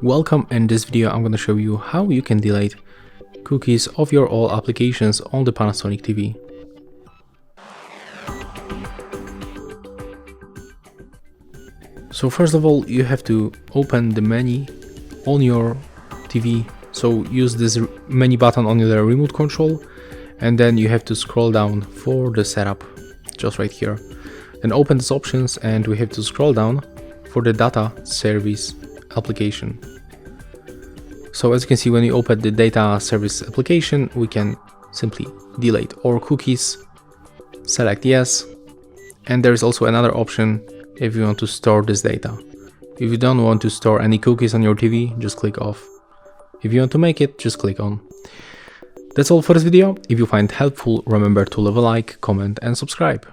Welcome. In this video I'm going to show you how you can delete cookies of your all applications on the Panasonic TV. So first of all, you have to open the menu on your TV. So use this menu button on the remote control, and then you have to scroll down for the setup, just right here. Then open these options and we have to scroll down for the data service application. So as you can see, when you open the data service application, we can simply delete all cookies, select yes, and there is also another option if you want to store this data. If you don't want to store any cookies on your TV, just click off. If you want to make it, just click on. That's all for this video. If you find it helpful, remember to leave a like, comment and subscribe.